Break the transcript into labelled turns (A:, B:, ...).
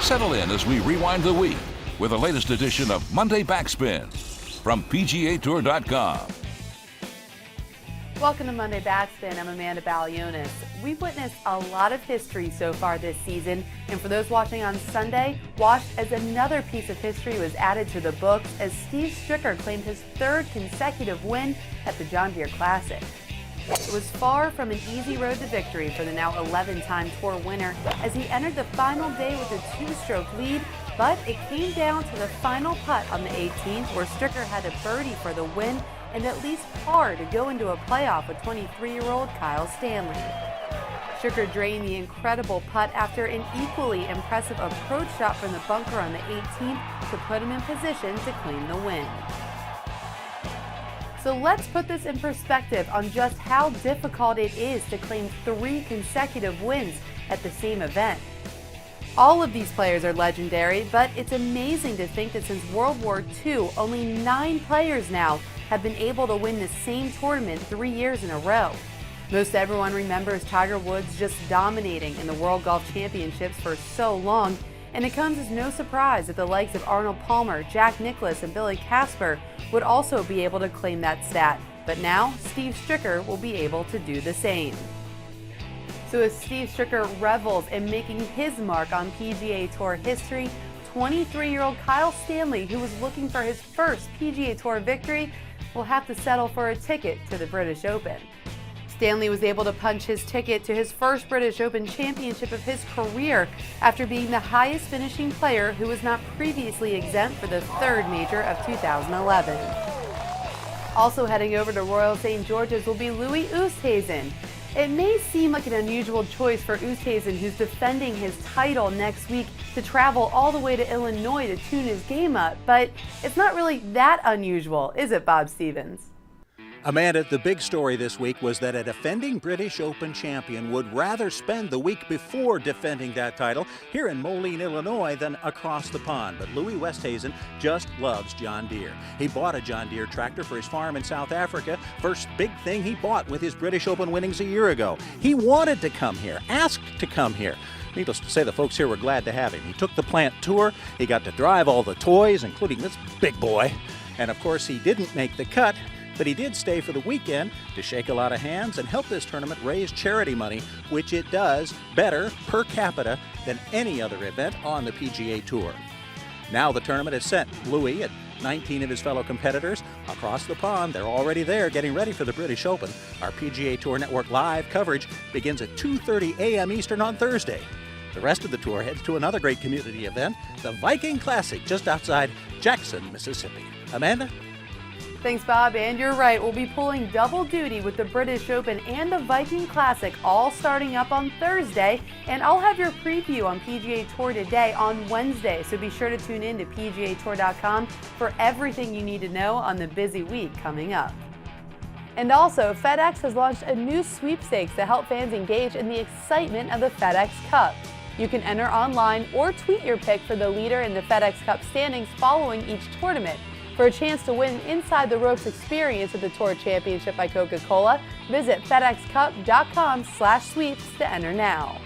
A: Settle in as we rewind the week with the latest edition of Monday Backspin from PGA TOUR.com.
B: Welcome to Monday Backspin. I'm Amanda Balionis. We've witnessed a lot of history so far this season, and for those watching on Sunday, watch as another piece of history was added to the books as Steve Stricker claimed his third consecutive win at the John Deere Classic. It was far from an easy road to victory for the now 11-time Tour winner as he entered the final day with a two-stroke lead, but it came down to the final putt on the 18th where Stricker had a birdie for the win and at least par to go into a playoff with 23-year-old Kyle Stanley. Stricker drained the incredible putt after an equally impressive approach shot from the bunker on the 18th to put him in position to claim the win. So let's put this in perspective on just how difficult it is to claim 3 consecutive wins at the same event. All of these players are legendary, but it's amazing to think that since World War II, only 9 players now have been able to win the same tournament 3 years in a row. Most everyone remembers Tiger Woods just dominating in the World Golf Championships for so long, and it comes as no surprise that the likes of Arnold Palmer, Jack Nicklaus, and Billy Casper would also be able to claim that stat. But now, Steve Stricker will be able to do the same. So as Steve Stricker revels in making his mark on PGA Tour history, 23-year-old Kyle Stanley, who was looking for his first PGA Tour victory, will have to settle for a ticket to the British Open. Stanley was able to punch his ticket to his first British Open championship of his career after being the highest finishing player who was not previously exempt for the 3rd major of 2011. Also heading over to Royal St. George's will be Louis Oosthuizen. It may seem like an unusual choice for Oosthuizen, who's defending his title next week, to travel all the way to Illinois to tune his game up, but it's not really that unusual, is it, Bob Stevens?
C: Amanda, the big story this week was that a defending British Open champion would rather spend the week before defending that title here in Moline, Illinois than across the pond. But Louis Oosthuizen just loves John Deere. He bought a John Deere tractor for his farm in South Africa. First big thing he bought with his British Open winnings a year ago. He wanted to come here, asked to come here. Needless to say, the folks here were glad to have him. He took the plant tour. He got to drive all the toys, including this big boy. And of course, he didn't make the cut, but he did stay for the weekend to shake a lot of hands and help this tournament raise charity money, which it does better per capita than any other event on the PGA Tour. Now the tournament has sent Louis and 19 of his fellow competitors across the pond. They're already there getting ready for the British Open. Our PGA Tour Network live coverage begins at 2:30 a.m. Eastern on Thursday. The rest of the tour heads to another great community event, the Viking Classic, just outside Jackson, Mississippi. Amanda?
B: Thanks, Bob, and you're right. We'll be pulling double duty with the British Open and the Viking Classic all starting up on Thursday, and I'll have your preview on PGA Tour Today on Wednesday, so be sure to tune in to PGA Tour.com for everything you need to know on the busy week coming up. And also, FedEx has launched a new sweepstakes to help fans engage in the excitement of the FedEx Cup. You can enter online or tweet your pick for the leader in the FedEx Cup standings following each tournament. For a chance to win an Inside the Ropes experience at the Tour Championship by Coca-Cola, visit FedExCup.com/sweeps to enter now.